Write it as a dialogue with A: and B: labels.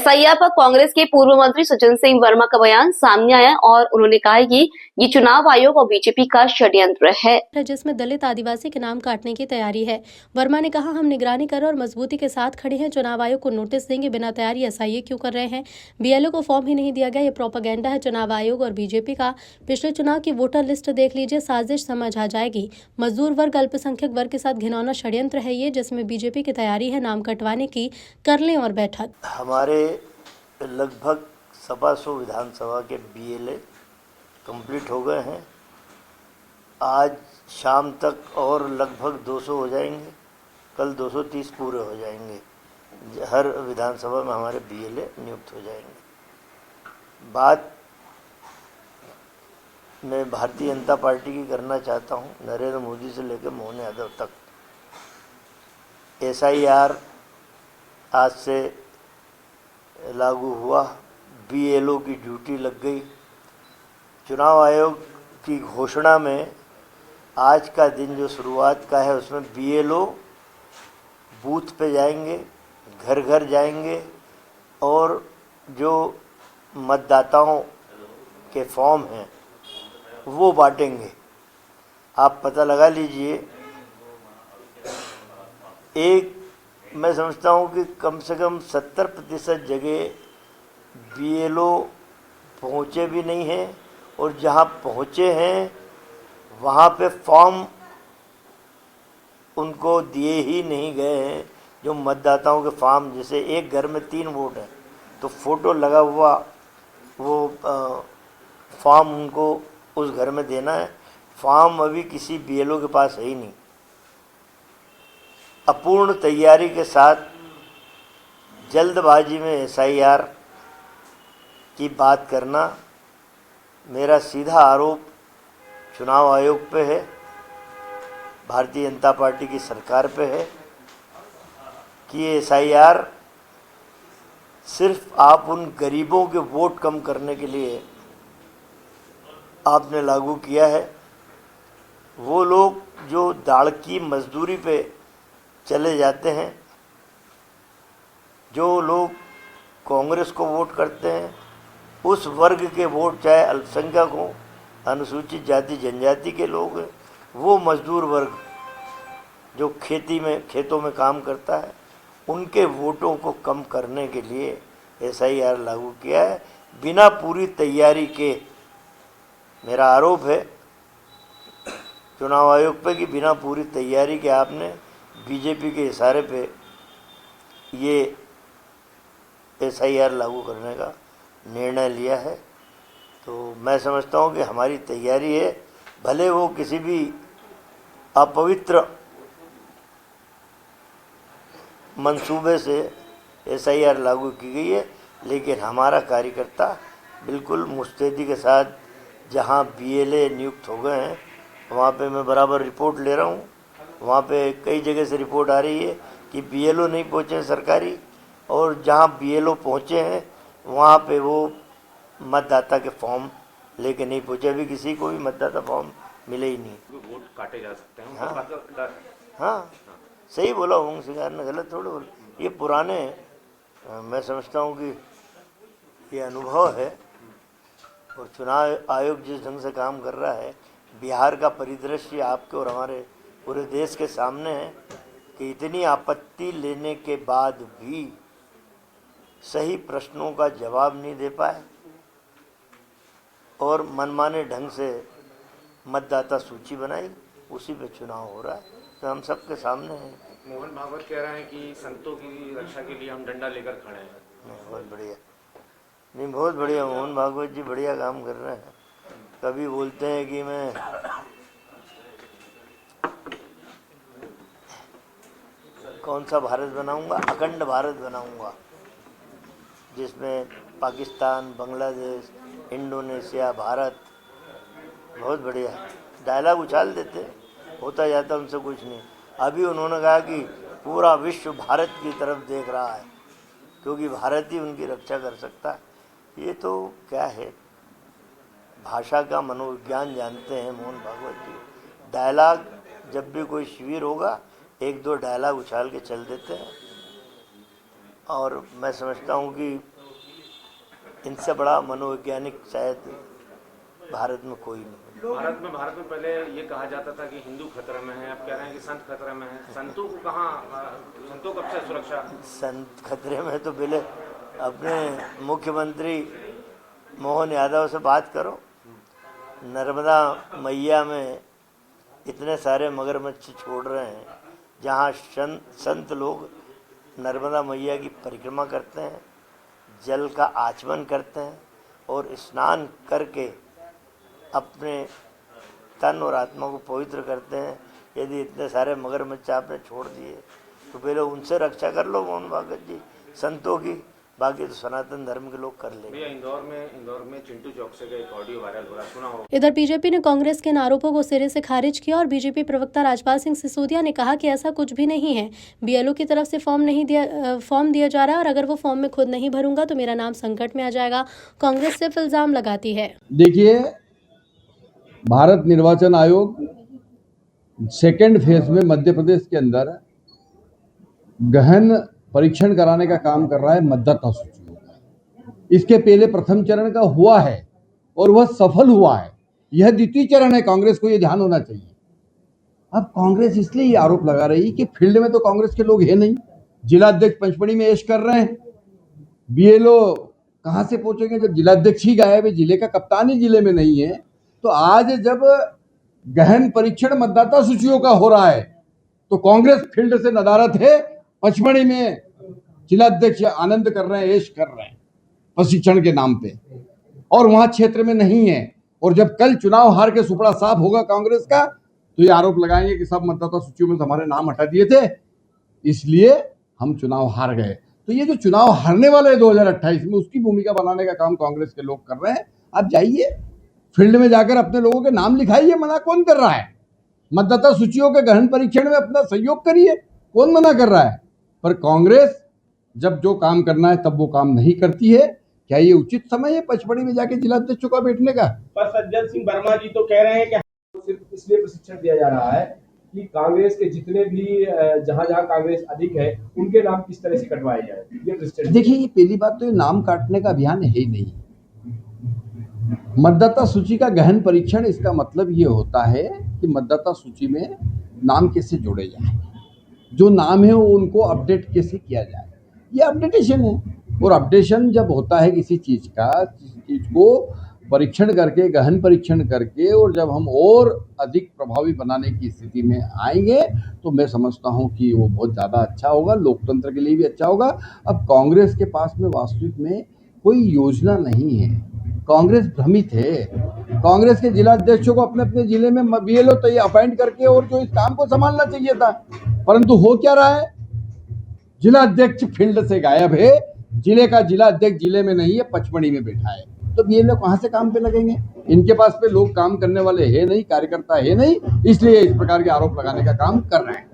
A: SIR पर कांग्रेस के पूर्व मंत्री सज्जन सिंह वर्मा का बयान सामने आया और उन्होंने कहा कि ये चुनाव आयोग और बीजेपी का षड्यंत्र है
B: जिसमें दलित आदिवासी के नाम काटने की तैयारी है। वर्मा ने कहा, हम निगरानी कर और मजबूती के साथ खड़े हैं। चुनाव आयोग को नोटिस देंगे, बिना तैयारी एसआईए क्यों कर रहे हैं? बीएलओ को फॉर्म ही नहीं दिया गया, ये प्रोपेगेंडा है चुनाव आयोग और बीजेपी का। पिछले चुनाव की वोटर लिस्ट देख लीजिए, साजिश समझ आ जाएगी। मजदूर वर्ग, अल्पसंख्यक वर्ग के साथ घिनौना षड्यंत्र है ये, जिसमें बीजेपी की तैयारी है नाम कटवाने की। कर लें और बैठक।
C: हमारे लगभग 125 विधानसभा के बीएलए कंप्लीट हो गए हैं। आज शाम तक और लगभग 200 हो जाएंगे, कल 230 पूरे हो जाएंगे। हर विधानसभा में हमारे बीएलए नियुक्त हो जाएंगे। बात मैं भारतीय जनता पार्टी की करना चाहता हूं, नरेंद्र मोदी से लेकर मोहन यादव तक। एसआईआर आज से लागू हुआ, बीएलओ की ड्यूटी लग गई। चुनाव आयोग की घोषणा में आज का दिन जो शुरुआत का है, उसमें बीएलओ बूथ पे जाएंगे, घर घर जाएंगे और जो मतदाताओं के फॉर्म हैं वो बांटेंगे। आप पता लगा लीजिए, मैं समझता हूँ कि कम से कम 70% जगह बीएलओ पहुँचे भी नहीं हैं और जहाँ पहुँचे हैं वहाँ पे फॉर्म उनको दिए ही नहीं गए हैं। जो मतदाताओं के फॉर्म, जैसे एक घर में 3 वोट हैं तो फ़ोटो लगा हुआ वो फॉर्म उनको उस घर में देना है। फॉर्म अभी किसी बीएलओ के पास है ही नहीं। अपूर्ण तैयारी के साथ जल्दबाजी में एसआईआर की बात करना, मेरा सीधा आरोप चुनाव आयोग पे है, भारतीय जनता पार्टी की सरकार पे है कि एसआईआर सिर्फ आप उन गरीबों के वोट कम करने के लिए आपने लागू किया है। वो लोग जो दाड़ की मजदूरी पे चले जाते हैं, जो लोग कांग्रेस को वोट करते हैं, उस वर्ग के वोट, चाहे अल्पसंख्यक हों, अनुसूचित जाति जनजाति के लोग हैं, वो मजदूर वर्ग जो खेतों में काम करता है, उनके वोटों को कम करने के लिए एसआईआर लागू किया है, बिना पूरी तैयारी के। मेरा आरोप है चुनाव आयोग पे कि बिना पूरी तैयारी के आपने बीजेपी के इशारे पे ये एसआईआर लागू करने का निर्णय लिया है। तो मैं समझता हूँ कि हमारी तैयारी है, भले वो किसी भी अपवित्र मंसूबे से एसआईआर लागू की गई है, लेकिन हमारा कार्यकर्ता बिल्कुल मुस्तैदी के साथ, जहाँ बीएलए नियुक्त हो गए हैं वहाँ पे मैं बराबर रिपोर्ट ले रहा हूँ। वहाँ पे कई जगह से रिपोर्ट आ रही है कि बीएलओ नहीं पहुँचे सरकारी, और जहाँ बीएलओ पहुँचे हैं वहाँ पे वो मतदाता के फॉर्म लेके नहीं पहुँचे। अभी किसी को भी मतदाता फॉर्म मिले ही नहीं।
D: वोट काटे जा सकते हैं।
C: हाँ, सही बोला ओम सिंगार ने, गलत थोड़ा बोला। ये पुराने, मैं समझता हूँ कि ये अनुभव है, और चुनाव आयोग जिस ढंग से काम कर रहा है, बिहार का परिदृश्य आपके और हमारे पूरे देश के सामने है कि इतनी आपत्ति लेने के बाद भी सही प्रश्नों का जवाब नहीं दे पाए और मनमाने ढंग से मतदाता सूची बनाई, उसी पे चुनाव हो रहा है। तो हम सबके सामने हैं।
D: मोहन भागवत कह रहे हैं कि संतों की रक्षा के लिए हम डंडा लेकर खड़े हैं।
C: बहुत बढ़िया, नहीं बहुत बढ़िया, मोहन भागवत जी बढ़िया काम कर रहे हैं। कभी बोलते हैं कि मैं कौन सा भारत बनाऊंगा, अखंड भारत बनाऊंगा, जिसमें पाकिस्तान, बांग्लादेश, इंडोनेशिया, भारत। बहुत बढ़िया डायलॉग उछाल देते, होता जाता उनसे कुछ नहीं। अभी उन्होंने कहा कि पूरा विश्व भारत की तरफ देख रहा है क्योंकि भारत ही उनकी रक्षा कर सकता है। ये तो क्या है, भाषा का मनोविज्ञान जानते हैं मोहन भागवत जी। डायलॉग, जब भी कोई शिविर होगा 1-2 डायलॉग उछाल के चल देते हैं। और मैं समझता हूँ कि इनसे बड़ा मनोवैज्ञानिक शायद भारत में कोई नहीं।
D: भारत में पहले ये कहा जाता था कि हिंदू खतरे में है, अब कह रहे हैं कि संत खतरे में है। संतों को कहाँ, संतों कब से सुरक्षा?
C: संत खतरे में तो पहले अपने मुख्यमंत्री मोहन यादव से बात करो। नर्मदा मैया में इतने सारे मगरमच्छ छोड़ रहे हैं, जहाँ संत लोग नर्मदा मैया की परिक्रमा करते हैं, जल का आचमन करते हैं और स्नान करके अपने तन और आत्मा को पवित्र करते हैं। यदि इतने सारे मगरमच्छ आपने छोड़ दिए तो पहले उनसे रक्षा कर लो मोहन भागवत जी, संतों की। बाकी तो सनातन धर्म के लोग कर लेंगे।
D: इंदौर में चिंटू चौक से एक ऑडियो वायरल हो रहा, सुना हो?
B: इधर बीजेपी ने कांग्रेस के इन आरोपों को सिरे से खारिज किया और बीजेपी प्रवक्ता राजपाल सिंह सिसोदिया ने कहा कि ऐसा कुछ भी नहीं है। बीएलओ की तरफ से फॉर्म दिया जा रहा है और अगर वो फॉर्म में खुद नहीं भरूंगा तो मेरा नाम संकट में आ जाएगा। कांग्रेस सिर्फ इल्जाम लगाती है।
E: देखिए, भारत निर्वाचन आयोग सेकेंड फेज में मध्य प्रदेश के अंदर गहन परीक्षण कराने का काम कर रहा है मतदाता सूचियों का। इसके पहले प्रथम चरण का हुआ है और वह सफल हुआ है। यह द्वितीय चरण है। कांग्रेस को यह ध्यान होना चाहिए। अब कांग्रेस इसलिए ये आरोप लगा रही कि फील्ड में तो कांग्रेस के लोग है नहीं। जिलाध्यक्ष पंचमढ़ी में ऐश कर रहे हैं, बीएलओ कहां से पहुंचेंगे जब जिलाध्यक्ष ही गायब है, जिले का कप्तान ही जिले में नहीं है। तो आज जब गहन परीक्षण मतदाता सूचियों का हो रहा है तो कांग्रेस फील्ड से नदारत है। पचमढ़ी में जिलाध्यक्ष आनंद कर रहे हैं, ऐश कर रहे हैं प्रशिक्षण के नाम पे, और वहां क्षेत्र में नहीं है। और जब कल चुनाव हार के सुपड़ा साफ होगा कांग्रेस का तो ये आरोप लगाएंगे कि सब मतदाता सूचियों में हमारे नाम हटा दिए थे, इसलिए हम चुनाव हार गए। तो ये जो चुनाव हारने वाले हैं 2028 में, उसकी भूमिका बनाने का काम कांग्रेस के लोग कर रहे हैं। आप जाइए फील्ड में जाकर अपने लोगों के नाम लिखाइए, मना कौन कर रहा है? मतदाता सूचियों के गहन परीक्षण में अपना सहयोग करिए, कौन मना कर रहा है? पर कांग्रेस जब जो काम करना है तब वो काम नहीं करती है। क्या ये उचित समय है पचमढ़ी में जाके जिलाध्यक्षों का बैठने का?
F: पर सज्जन सिंह वर्मा जी तो कह रहे हैं कि सिर्फ इसलिए प्रशिक्षण दिया जा रहा है कि कांग्रेस के जितने भी जहां जहां कांग्रेस अधिक है उनके नाम किस तरह से कटवाए जाए, ये प्रशिक्षण।
E: देखिए, ये पहली बात तो ये नाम काटने का अभियान है ही नहीं। मतदाता सूची का गहन परीक्षण, इसका मतलब ये होता है कि मतदाता सूची में नाम कैसे जोड़े जाए, जो नाम है वो उनको अपडेट कैसे किया जाए, ये अपडेटेशन है। और अपडेशन जब होता है किसी चीज़ को परीक्षण करके, गहन परीक्षण करके, और जब हम और अधिक प्रभावी बनाने की स्थिति में आएंगे तो मैं समझता हूं कि वो बहुत ज़्यादा अच्छा होगा, लोकतंत्र के लिए भी अच्छा होगा। अब कांग्रेस के पास में वास्तविक में कोई योजना नहीं है। कांग्रेस भ्रमित है। कांग्रेस के जिलाध्यक्षों को अपने अपने जिले में बीएलओ तो अपॉइंट करके और जो इस काम को संभालना चाहिए था, परंतु हो क्या रहा है? जिलाध्यक्ष फील्ड से गायब है, जिले का जिलाध्यक्ष जिले में नहीं है, पचमढ़ी में बैठा है। तो बीएलओ कहां से काम पे लगेंगे? इनके पास पे लोग काम करने वाले है नहीं, कार्यकर्ता है नहीं, इसलिए इस प्रकार के आरोप लगाने का काम कर रहे हैं।